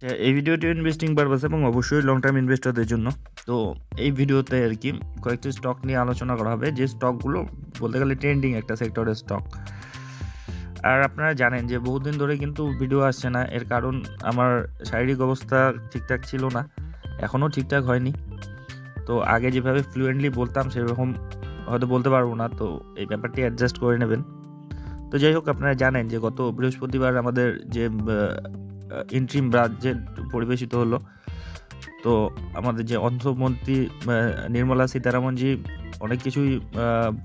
এই ভিডিওটি investing purpose এবং অবশ্যই লং টার্ম ইনভেস্টরদের জন্য। তো এই ভিডিওতে আর কি কয়েকটি স্টক নিয়ে আলোচনা করা হবে, যে স্টকগুলো বলতে গেলে ট্রেন্ডিং একটা সেক্টরের স্টক। আর আপনারা জানেন যে বহুদিন ধরে কিন্তু ভিডিও আসছে না, এর কারণ আমার শারীরিক অবস্থা ঠিকঠাক ছিল না, এখনও ঠিকঠাক হয়নি। তো আগে যেভাবে ফ্লুয়েন্টলি বলতাম সেরকম হয়তো বলতে পারবো না, তো এই ব্যাপারটি অ্যাডজাস্ট করে নেবেন। তো যাই হোক, আপনারা জানেন যে গত বৃহস্পতিবার আমাদের যে ইন্ট্রিম বাজেট পরিবেশিত হলো। তো আমাদের যে অর্থমন্ত্রী নির্মলা সীতারামনজি অনেক কিছুই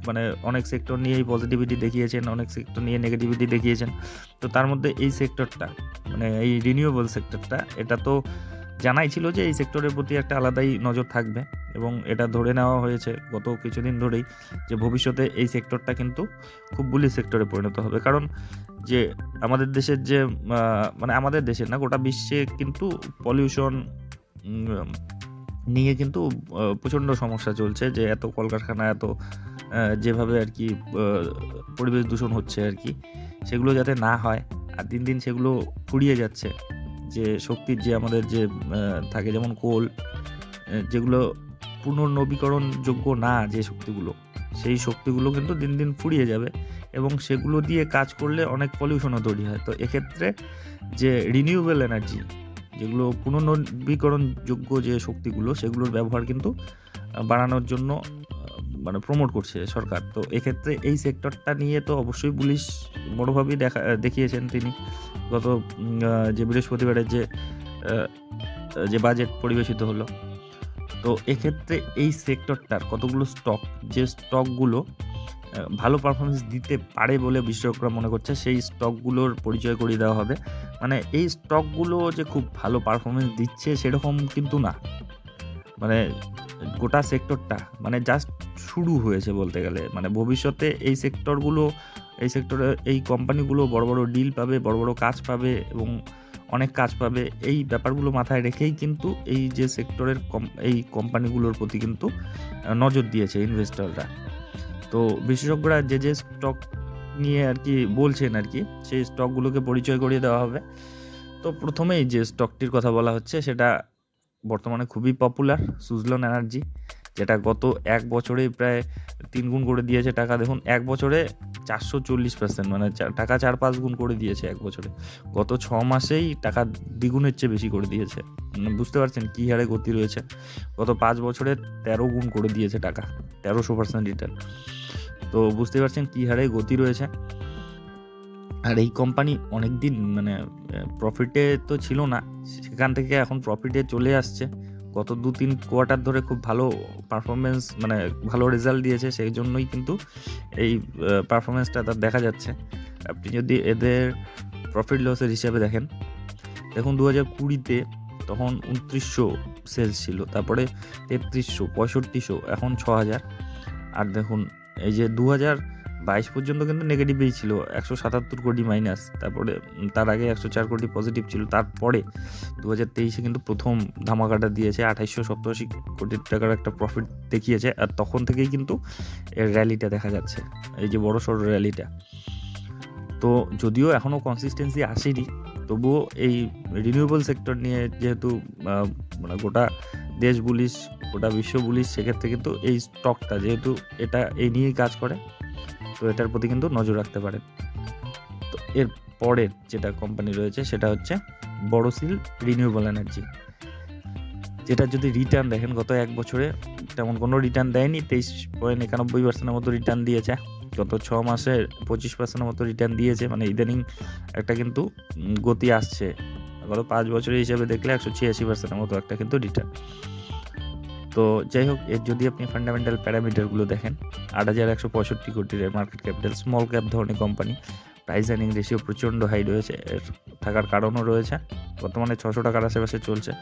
মানে অনেক সেক্টর নিয়েই পজিটিভিটি দেখিয়েছেন, অনেক সেক্টর নিয়ে নেগেটিভিটি দেখিয়েছেন। তো তার মধ্যে এই সেক্টরটা মানে এই রিনিউয়েবল সেক্টরটা, এটা তো জানাই ছিল যে এই সেক্টরের প্রতি একটা আলাদাই নজর থাকবে, এবং এটা ধরে নেওয়া হয়েছে গত কিছুদিন ধরেই যে ভবিষ্যতে এই সেক্টরটা কিন্তু খুব বুলিশ সেক্টরে পরিণত হবে। কারণ যে আমাদের দেশের যে মানে আমাদের দেশের না, গোটা বিশ্বে কিন্তু পলিউশন নিয়ে কিন্তু প্রচণ্ড সমস্যা চলছে, যে এত কলকারখানা, এত যেভাবে আর কি পরিবেশ দূষণ হচ্ছে আর কি, সেগুলো যাতে না হয়। আর দিন দিন সেগুলো ফুরিয়ে যাচ্ছে, যে শক্তির যে আমাদের যে থাকে, যেমন কোল, যেগুলো পুনর্নবীকরণযোগ্য না, যে শক্তিগুলো, সেই শক্তিগুলো কিন্তু দিন দিন ফুরিয়ে যাবে, এবং সেগুলো দিয়ে কাজ করলে অনেক পলিউশনও তৈরি হয়। তো এক্ষেত্রে যে রিনিউয়েবল এনার্জি, যেগুলো পুনর্নবীকরণযোগ্য যে শক্তিগুলো, সেগুলোর ব্যবহার কিন্তু বাড়ানোর জন্য মানে প্রমোট করছে সরকার। তো এক্ষেত্রে এই সেক্টরটা নিয়ে তো অবশ্যই বুলিশ বড়োভাবেই দেখিয়েছেন তিনি গত যে বৃহস্পতিবারের যে বাজেট পরিবেশিত হলো। তো এক্ষেত্রে এই সেক্টরটার কতগুলো স্টক, যে স্টকগুলো ভালো পারফরমেন্স দিতে পারে বলে বিশেষজ্ঞরা মনে করছে, সেই স্টকগুলোর পরিচয় করিয়ে দেওয়া হবে। মানে এই স্টকগুলো যে খুব ভালো পারফরমেন্স দিচ্ছে সেরকম কিন্তু না, মানে গোটা সেক্টরটা মানে জাস্ট শুরু হয়েছে বলতে গেলে। মানে ভবিষ্যতে এই সেক্টরে এই কোম্পানিগুলো বড় বড় ডিল পাবে, বড় বড় কাজ পাবে, এবং অনেক কাজ পাবে। এই ব্যাপারগুলো মাথায় রেখেই কিন্তু এই যে সেক্টরের এই কোম্পানিগুলোর প্রতি কিন্তু নজর দিয়েছে ইনভেস্টররা। তো বিশেষজ্ঞরা যে স্টক নিয়ে আর কি বলছেন আর কি, সেই স্টকগুলোকে পরিচয় করিয়ে দেওয়া হবে। তো প্রথমেই যে স্টকটির কথা বলা হচ্ছে সেটা বর্তমানে খুবই পপুলার, সুজলন এনার্জি, যেটা গত এক বছরেই প্রায় 3 গুণ করে দিয়েছে টাকা। দেখুন, এক বছরে 440%, মানে টাকা 4-5 গুণ করে দিয়েছে এক বছরে। গত 6 মাসেই টাকা দ্বিগুণের চেয়ে বেশি করে দিয়েছে। বুঝতে পারছেন কী হারে গতি রয়েছে। গত 5 বছরে 13 গুণ করে দিয়েছে টাকা, 1300% রিটার্ন। তো বুঝতে পারছেন কী হারে গতি রয়েছে। আর এই কোম্পানি অনেক দিন মানে প্রফিটে তো ছিল না, সেখান থেকে এখন প্রফিটে চলে আসছে। গত 2-3 কোয়ার্টার ধরে খুব ভালো পারফরমেন্স, মানে ভালো রেজাল্ট দিয়েছে, সেই জন্যই কিন্তু এই পারফরমেন্সটা তার দেখা যাচ্ছে। আপনি যদি এদের প্রফিট লসের হিসাবে দেখুন 2020-তে তখন 2900 সেলস ছিল, তারপরে 3300, 6500, এখন 6000। আর দেখুন এই যে 2022 পর্যন্ত কিন্তু নেগেটিভই ছিল, 177 কোটি মাইনাস, তারপরে তার আগে 104 কোটি পজিটিভ ছিল। তারপরে 2023-এ কিন্তু প্রথম ধামাকাটা দিয়েছে, 2887 কোটি টাকার একটা প্রফিট দেখিয়েছে। আর তখন থেকেই কিন্তু এর র্যালিটা দেখা যাচ্ছে, এই যে বড় সড়ো র্যালিটা। তো যদিও এখনও কনসিস্টেন্সি আসেনি, তবুও এই রিনিউয়েবল সেক্টর নিয়ে যেহেতু মানে গোটা দেশ বুলিশ, গোটা বিশ্ব বুলিশ, সেক্ষেত্রে কিন্তু এই স্টকটা যেহেতু এটা এই নিয়েই কাজ করে, তো এটার প্রতি কিন্তু নজর রাখতে পারেন। তো এর পরের যেটা কোম্পানি রয়েছে সেটা হচ্ছে বড়শিল রিনিউয়েবল এনার্জি, যেটা যদি রিটার্ন দেখেন গত এক বছরে তেমন কোনো রিটার্ন দেয়নি, 23.91% মতো রিটার্ন দিয়েছে। গত 6 মাসে 25% মতো রিটার্ন দিয়েছে, মানে ইদানিং একটা কিন্তু গতি আসছে। গত 5 বছরের হিসাবে দেখলে 186% মতো একটা কিন্তু রিটার্ন। তো যাই হোক, এর যদি আপনি ফান্ডামেন্টাল প্যারামিটারগুলো দেখেন, 8165 কোটির মার্কেট ক্যাপিটাল, স্মল ক্যাপ ধরনের কোম্পানি, প্রাইস আর্নিং রেশিও প্রচণ্ড হাই রয়েছে। এর থাকার কারণও রয়েছে, বর্তমানে 600 টাকার আশেপাশে চলছে।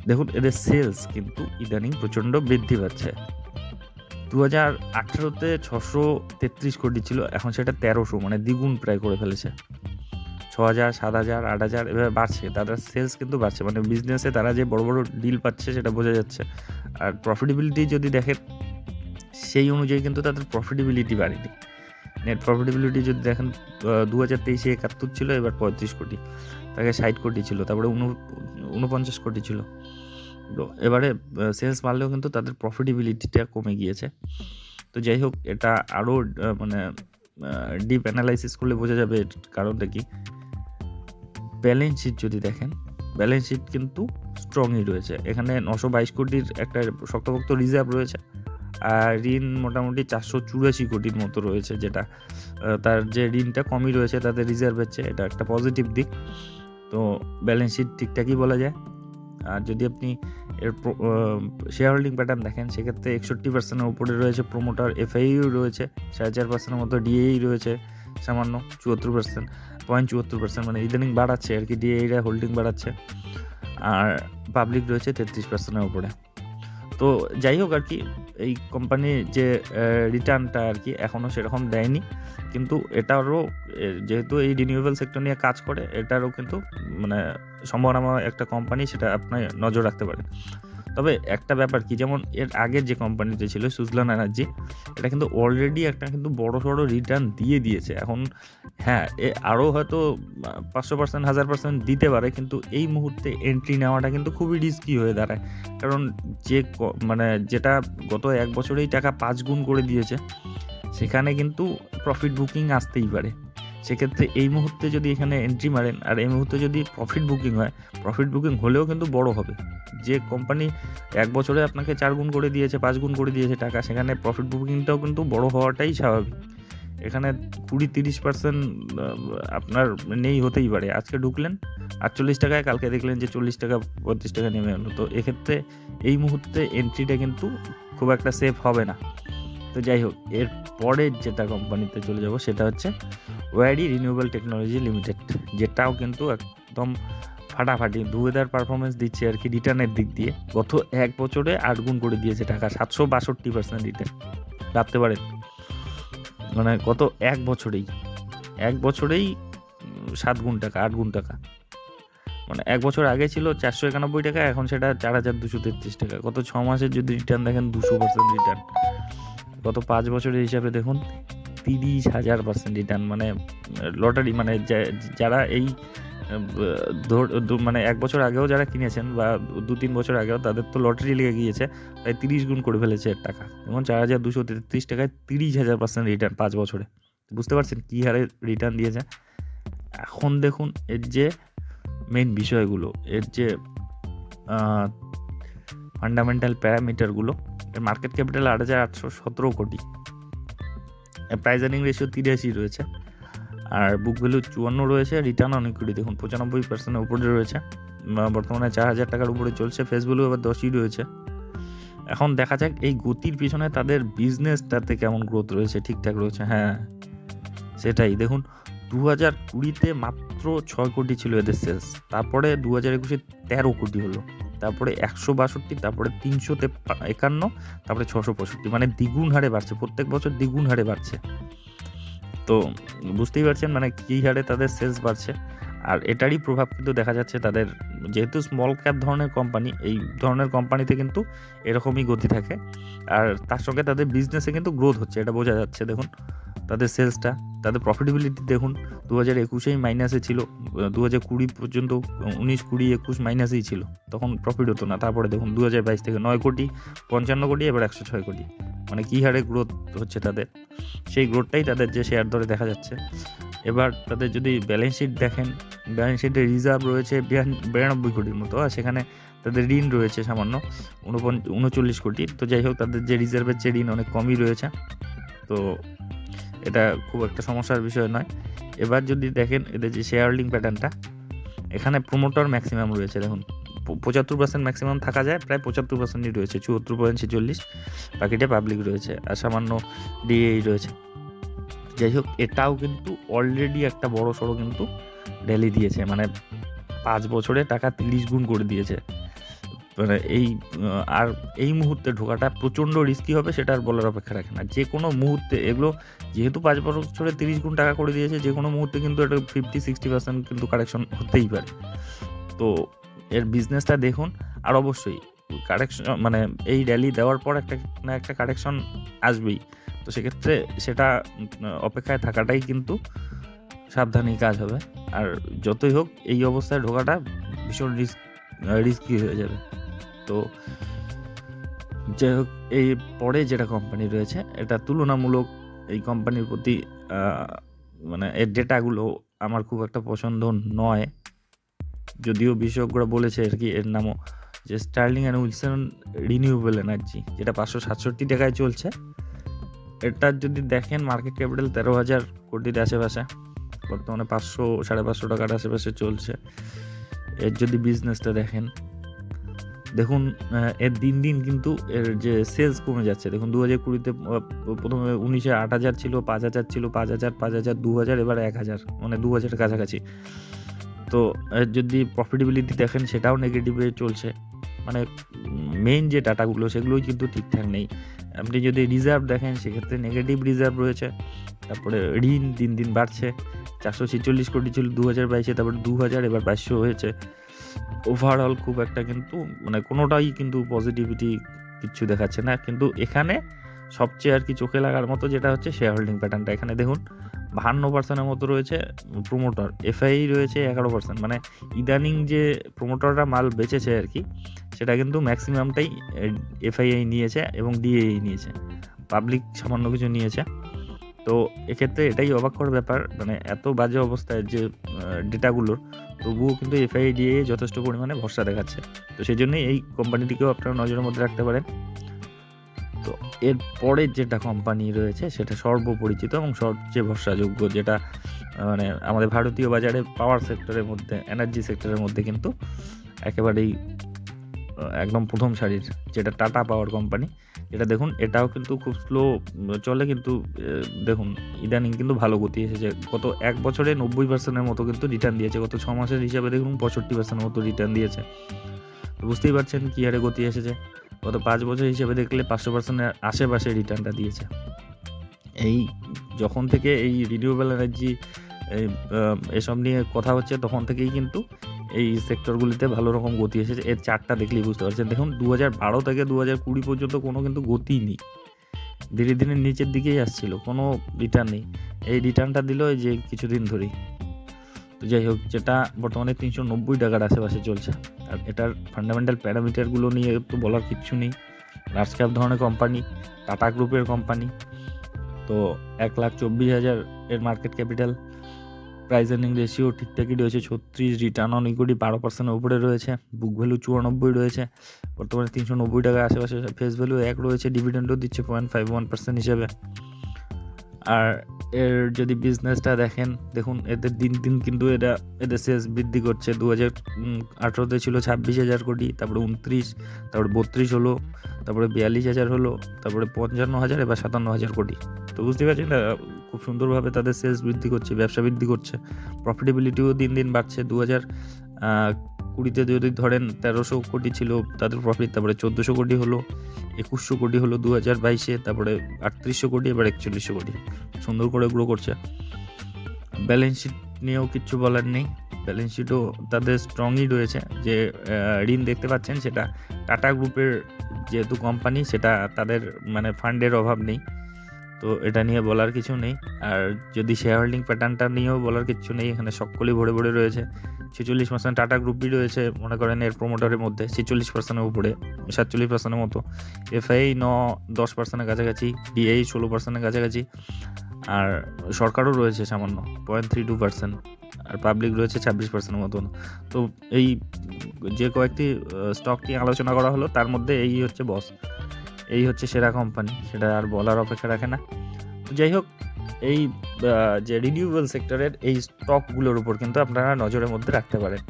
দেখুন এদের সেলস কিন্তু ইদানিং প্রচণ্ড বৃদ্ধি পাচ্ছে। 2018-তে 633 কোটি ছিল, এখন সেটা 1300, মানে দ্বিগুণ প্রায় করে ফেলেছে। 6000, 7000, 8000 এভাবে বাড়ছে, তাদের সেলস কিন্তু বাড়ছে, মানে বিজনেসে তারা যে বড় বড় ডিল পাচ্ছে সেটা বোঝা যাচ্ছে। আর প্রফিটেবিলিটি যদি দেখেন, সেই অনুযায়ী কিন্তু তাদের প্রফিটেবিলিটি বাড়েনি। নেট প্রফিটেবিলিটি যদি দেখেন 2023-এ 71 ছিল, এবার 35 কোটি। তাকে 60 কোটি ছিল, তারপরে 49 কোটি ছিল। তো এবারে সেলস বাড়লেও কিন্তু তাদের প্রফিটেবিলিটিটা কমে গিয়েছে। তো যাই হোক, এটা আরও মানে ডিপ অ্যানালাইসিস করলে বোঝা যাবে এর কারণটা কি। ব্যালেন্স শিট যদি দেখেন, ব্যালেন্স শিট কিন্তু স্ট্রংই রয়েছে। এখানে 922 কোটির একটা শক্তপোক্ত রিজার্ভ রয়েছে, আর ঋণ মোটামুটি 484 কোটির মতো রয়েছে, যেটা তার যে ঋণটা কমই রয়েছে তাদের রিজার্ভের চেয়ে, এটা একটা পজিটিভ দিক। তো ব্যালেন্স শিট ঠিকঠাকই বলা যায়। আর যদি আপনি এর শেয়ার হোল্ডিং প্যাটার্ন দেখেন, সেক্ষেত্রে 61%-এর উপরে রয়েছে প্রোমোটার, এফআইইউ রয়েছে 4.5%-এর মতো, ডিএই রয়েছে সামান্য 74%, মানে ইদানিং বাড়াচ্ছে আর কি, ডিএইরা হোল্ডিং বাড়াচ্ছে, আর পাবলিক রয়েছে 33%-এর উপরে। তো যাই হোক আর কি, এই কোম্পানির যে রিটার্নটা আর কি এখনও সেরকম দেয়নি, কিন্তু এটারও যেহেতু এই রিনিউয়েবল সেক্টর নিয়ে কাজ করে, এটারও কিন্তু মানে সম্ভাবনা একটা কোম্পানি, সেটা আপনি নজর রাখতে পারেন। তবে একটা ব্যাপার কি, যেমন এর আগের যে কোম্পানিটা ছিল সুজলন এনার্জি, এটা কিন্তু অলরেডি একটা কিন্তু বড় সড়ো রিটার্ন দিয়েছে। এখন হ্যাঁ, আরও হয়তো 500%, 1000% দিতে পারে, কিন্তু এই মুহূর্তে এন্ট্রি নেওয়াটা কিন্তু খুবই রিস্কি হয়ে দাঁড়ায়। কারণ মানে যেটা গত 1 বছরেই টাকা 5 গুণ করে দিয়েছে, সেখানে কিন্তু প্রফিট বুকিং আসতেই পারে। সেক্ষেত্রে এই মুহূর্তে যদি এখানে এন্ট্রি মারেন, আর এই মুহূর্তে যদি প্রফিট বুকিং হয়, প্রফিট বুকিং হলেও কিন্তু বড় হবে। যে কোম্পানি 1 বছরে আপনাকে 4 গুণ করে দিয়েছে, 5 গুণ করে দিয়েছে টাকা, সেখানে প্রফিট বুকিংটাও কিন্তু বড় হওয়াটাই স্বাভাবিক। এখানে 20-30% আপনার নেই হতেই পারে। আজকে ঢুকলেন 48 টাকায়, কালকে দেখলেন যে 40 টাকা 35 টাকা নেমে এলো। তো এক্ষেত্রে এই মুহূর্তে এন্ট্রিটা কিন্তু খুব একটা সেফ হবে না। তো যাই হোক, এর পরের যেটা কোম্পানিতে চলে যাব, সেটা হচ্ছে ওয়ারি রিনিউয়েবল টেকনোলজি লিমিটেড, যেটাও কিন্তু একদম ফাটাফাটি দুয়েদার পারফরমেন্স দিচ্ছে আর কি রিটার্নের দিক দিয়ে। গত 1 বছরে 8 গুণ করে দিয়েছে টাকা, 762% রিটার্ন। ভাবতে পারেন, মানে গত 1 বছরেই 7 গুণ টাকা, 8 গুণ টাকা। মানে 1 বছর আগে ছিল 491 টাকা, এখন সেটা 4233 টাকা। গত 6 মাসের যদি রিটার্ন দেখেন, 200% রিটার্ন। গত 5 বছরের হিসাবে দেখুন 30,000% রিটার্ন। মানে লটারি, মানে যারা এই মানে 1 বছর আগেও যারা কিনেছেন বা 2-3 বছর আগেও, তাদের তো লটারি লেগে গিয়েছে, প্রায় 30 গুণ করে ফেলেছে এর টাকা। যেমন 4233 টাকায় 30,000% রিটার্ন 5 বছরে। বুঝতে পারছেন কী হারে রিটার্ন দিয়েছে। এখন দেখুন এর যে মেইন বিষয়গুলো, এর যে ফান্ডামেন্টাল প্যারামিটারগুলো, এর মার্কেট ক্যাপিটাল 8,817 কোটি, প্রাইস আর্নিং রেশিও 83 রয়েছে, আর বুক ভ্যালু 54 রয়েছে, রিটার্ন অনেক কোটি দেখুন 95%-এর উপরে রয়েছে, বর্তমানে 4,000 টাকার উপরে চলছে, ফেস ভ্যালু আবার 10ই রয়েছে। এখন দেখা যাক এই গতির পিছনে তাদের বিজনেসটাতে কেমন গ্রোথ রয়েছে, ঠিকঠাক রয়েছে। হ্যাঁ, সেটাই দেখুন, 2020-তে মাত্র 6 কোটি ছিল এদের সেলস, তারপরে 2021-এ 13 কোটি হলো, তারপরে 162, তারপরে 351, তারপরে 665, মানে দ্বিগুণ হারে বাড়ছে, প্রত্যেক বছর দ্বিগুণ হারে বাড়ছে। তো বুঝতেই পারছেন মানে কী হারে তাদের সেলস বাড়ছে। আর এটারই প্রভাব কিন্তু দেখা যাচ্ছে তাদের, যেহেতু স্মল ক্যাপ ধরনের কোম্পানি, এই ধরনের কোম্পানিতে কিন্তু এরকমই গতি থাকে, আর তার সঙ্গে তাদের বিজনেসে কিন্তু গ্রোথ হচ্ছে, এটা বোঝা যাচ্ছে। দেখুন তাদের সেলসটা, তাদের প্রফিটেবিলিটি দেখুন, 2021-এই মাইনাসে ছিল, 2020 পর্যন্ত 19, 20, 21 মাইনাসেই ছিল, তখন প্রফিট হতো না। তারপরে দেখুন 2022 থেকে 9 কোটি, 55 কোটি, এবার 106 কোটি, মানে কী হারে গ্রোথ হচ্ছে তাদের, সেই গ্রোথটাই তাদের যে শেয়ার দরে দেখা যাচ্ছে। এবার তাদের যদি ব্যালেন্স শিট দেখেন, ব্যালেন্স শিটে রিজার্ভ রয়েছে 92 কোটির মতো, আর সেখানে তাদের ঋণ রয়েছে সামান্য 39 কোটি। তো যাই হোক, তাদের যে রিজার্ভের চেয়ে ঋণ অনেক কমই রয়েছে, তো এটা খুব একটা সমস্যার বিষয় নয়। এবার যদি দেখেন এদের যে শেয়ার হোল্ডিং প্যাটার্নটা, এখানে প্রোমোটার ম্যাক্সিমাম রয়েছে, দেখুন 75% ম্যাক্সিমাম থাকা যায়, প্রায় 75%ই রয়েছে, 74.46, বাকিটা পাবলিক রয়েছে, আর সামান্য ডিএই রয়েছে। যাই হোক, এটাও কিন্তু অলরেডি একটা বড় সড়ো কিন্তু র্যালি দিয়েছে, মানে 5 বছরে টাকা 30 গুণ করে দিয়েছে। মানে আর এই মুহূর্তে ঢোকাটা প্রচণ্ড রিস্কি হবে, সেটা আর বলার অপেক্ষা রাখে না। যে কোনো মুহূর্তে এগুলো, যেহেতু 5 বছরে 30 গুণ টাকা করে দিয়েছে, যে কোনো মুহূর্তে কিন্তু এটা 50-60% কিন্তু কারেকশন হতেই পারে। তো এর বিজনেসটা দেখুন, আর অবশ্যই কারেকশন, মানে এই র্যালি দেওয়ার পর একটা কারেকশন আসবেই। তো সেক্ষেত্রে সেটা অপেক্ষায় থাকাটাই কিন্তু সাবধানেই কাজ হবে। আর যতই হোক এই অবস্থায় ঢোকাটা ভীষণ রিস্কি হয়ে যাবে। তো যাই হোক, এই পরে যেটা কোম্পানি রয়েছে এটা তুলনামূলক এই কোম্পানির প্রতি মানে এর ডেটাগুলো আমার খুব একটা পছন্দ নয়, যদিও বিশেষজ্ঞরা বলেছে আর কি এর নামও যে Sterling and Wilson renewable energy, যেটা 567 টাকায় চলছে। এটার যদি দেখেন মার্কেট ক্যাপিটাল 13,000 কোটির আশেপাশে, বর্তমানে 500-550 টাকার আশেপাশে চলছে। এর যদি বিজনেসটা দেখেন, দেখুন এর দিন দিন কিন্তু এর যে সেলস কমে যাচ্ছে। দেখুন 2020-তে প্রথমে 19-এ 8,000 ছিল, 5,000 ছিল, 5,000, 5,000, 2,000, এবার 1,000, মানে 2,000 কাছাকাছি। তো এর যদি প্রফিটেবিলিটি দেখেন সেটাও নেগেটিভে চলছে। মানে মেইন যে ডাটাগুলো সেগুলোই কিন্তু ঠিকঠাক নেই। আপনি যদি রিজার্ভ দেখেন সেক্ষেত্রে নেগেটিভ রিজার্ভ রয়েছে। তারপরে ঋণ দিন দিন বাড়ছে, 446 কোটি ছিল 2022-এ, তারপরে 2,000, এবার 500 হয়েছে। ওভারঅল খুব একটা কিন্তু মানে কোনোটাই কিন্তু পজিটিভিটি কিচ্ছু দেখাচ্ছে না। কিন্তু এখানে সবচেয়ে আর কি চোখে লাগার মতো যেটা হচ্ছে শেয়ার হোল্ডিং প্যাটার্নটা। এখানে দেখুন 52% মতো রয়েছে প্রোমোটার, এফআই রয়েছে 11%। মানে ইদানিং যে প্রোমোটাররা মাল বেচেছে আর কি, সেটা কিন্তু ম্যাক্সিমামটাই এফআইআই নিয়েছে এবং ডিএই নিয়েছে, পাবলিক সামান্য কিছু নিয়েছে। তো এক্ষেত্রে এটাই অবাক করার ব্যাপার, মানে এত বাজে অবস্থায় যে ডেটাগুলোর, তবুও কিন্তু এফআইডিএ যথেষ্ট পরিমাণে ভরসা দেখাচ্ছে। তো সেই জন্যই এই কোম্পানিটিকেও আপনারা নজরের মধ্যে রাখতে পারেন। তো এরপরে যেটা কোম্পানি রয়েছে সেটা সর্বপরিচিত এবং সবচেয়ে ভরসাযোগ্য, যেটা মানে আমাদের ভারতীয় বাজারে পাওয়ার সেক্টরের মধ্যে, এনার্জি সেক্টরের মধ্যে কিন্তু একেবারেই একদম প্রথম সারির, যেটা টাটা পাওয়ার কোম্পানি। এটা দেখুন এটাও কিন্তু খুব স্লো চলে, কিন্তু দেখুন ইদানিং কিন্তু ভালো গতি এসেছে। গত 1 বছরে 90%-এর মতো কিন্তু রিটার্ন দিয়েছে। গত 6 মাসের হিসাবে দেখুন 65%-এর মতো রিটার্ন দিয়েছে। তো বুঝতেই পারছেন কী হারে গতি এসেছে। গত 5 বছর হিসেবে দেখলে 500%-এর আশেপাশে রিটার্নটা দিয়েছে। এই যখন থেকে এই রিনিউয়েবল এনার্জি এসব নিয়ে কথা হচ্ছে তখন থেকেই কিন্তু এই সেক্টরগুলিতে ভালো রকম গতি এসেছে। এর চার্টটা দেখলেই বুঝতে পারছেন। দেখুন 2012 থেকে 2020 পর্যন্ত কোনো কিন্তু গতি নেই, ধীরে ধীরে নিচের দিকেই আসছিল, কোনো রিটার্ন নেই। এই রিটার্নটা দিল এই যে কিছুদিন ধরেই। তো যাই হোক, যেটা বর্তমানে 390 টাকার আশেপাশে চলছে। আর এটার ফান্ডামেন্টাল প্যারামিটারগুলো নিয়ে তো বলার কিচ্ছু নেই। লার্জ ক্যাপ ধরনের কোম্পানি, টাটা গ্রুপের কোম্পানি। তো 1,24,000 এর market capital, price earning ratio ঠিকঠাকই রয়েছে 36, রিটার্ন অন ইকুইটি 12%-এর উপরে রয়েছে, বুক ভ্যালু 94 রয়েছে, বর্তমানে 390 টাকার আশেপাশে ফেস ভ্যালু 1 রয়েছে, ডিভিডেন্ডও দিচ্ছে 0.51% হিসেবে। আর এর যদি বিজনেসটা দেখেন, দেখুন এদের দিন দিন কিন্তু এদের সেলস বৃদ্ধি করছে। 2018-তে ছিল 26,000 কোটি, তারপরে 29, তারপরে 32 হলো, তারপরে 42,000 হলো, তারপরে 55,000, এবার 57,000 কোটি। তো বুঝতে পারছেন খুব সুন্দরভাবে তাদের সেলস বৃদ্ধি করছে, ব্যবসা বৃদ্ধি করছে, প্রফিটেবিলিটিও দিন দিন বাড়ছে। 2020-তে যদি ধরেন 1300 কোটি ছিল তাদের প্রফিট, তারপরে 1400 কোটি হলো, 2100 কোটি হলো 2022-এ, তারপরে 3800 কোটি, এবার 4100 কোটি। সুন্দর করে গ্রো করছে। ব্যালেন্স শিট নিয়েও কিচ্ছু বলার নেই, ব্যালেন্স শিটও তাদের স্ট্রংই রয়েছে। যে ঋণ দেখতে পাচ্ছেন সেটা টাটা গ্রুপের যেহেতু কোম্পানি, সেটা তাদের মানে ফান্ডের অভাব নেই, তো এটা নিয়ে বলার কিছু নেই। আর যদি শেয়ার হোল্ডিং প্যাটার্নটা নিয়েও বলার কিছু নেই, এখানে সকলেই ভরে ভরে রয়েছে। 46% টাটা গ্রুপই রয়েছে, মনে করেন এর প্রোমোটারের মধ্যে 46%-এর উপরে, 47%-এর মতো, এফআই 10%-এর কাছাকাছি, ডিআই 16%-এর কাছাকাছি, আর সরকারও রয়েছে সামান্য 0.32%, আর পাবলিক রয়েছে 26%-এর মতন। তো এই যে কয়েকটি স্টক নিয়ে আলোচনা করা হলো তার মধ্যে এই হচ্ছে বস, এই হচ্ছে সেরা কোম্পানি, সেটা আর বলার অপেক্ষা রাখে না। তো যাই হোক, এই যে রিনিউয়েবল সেক্টরের এই স্টকগুলোর উপর কিন্তু আপনারা নজরের মধ্যে রাখতে পারেন।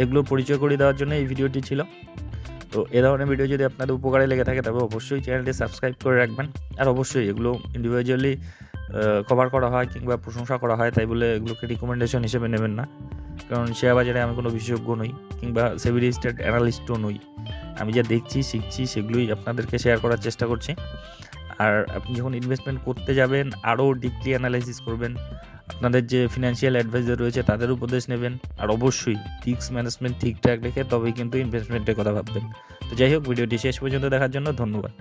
এগুলো পরিচয় করে দেওয়ার জন্য এই ভিডিওটি ছিল। তো এ ধরনের ভিডিও যদি আপনাদের উপকারে লেগে থাকে তবে অবশ্যই চ্যানেলটি সাবস্ক্রাইব করে রাখবেন। আর অবশ্যই এগুলো ইন্ডিভিজুয়ালি কভার করা হয় কিংবা প্রশংসা করা হয়, তাই বলে এগুলোকে রিকমেন্ডেশন হিসেবে নেবেন না, কারণ শেয়ার বাজারে আমি কোনো বিশেষজ্ঞ নই কিংবা সেবি রেজিস্টার্ড অ্যানালিস্টও নই। আমি যা দেখছি শিখছি সেগুলোই আপনাদেরকে শেয়ার করার চেষ্টা করছি। আর আপনি যখন ইনভেস্টমেন্ট করতে যাবেন আরও ডিপলি অ্যানালাইসিস করবেন, আপনাদের যে ফিনান্সিয়াল অ্যাডভাইজার রয়েছে তাদের উপদেশ নেবেন, আর অবশ্যই রিস্ক ম্যানেজমেন্ট ঠিকঠাক রেখে তবেই কিন্তু ইনভেস্টমেন্টের কথা ভাববেন। তো যাই হোক, ভিডিওটি শেষ পর্যন্ত দেখার জন্য ধন্যবাদ।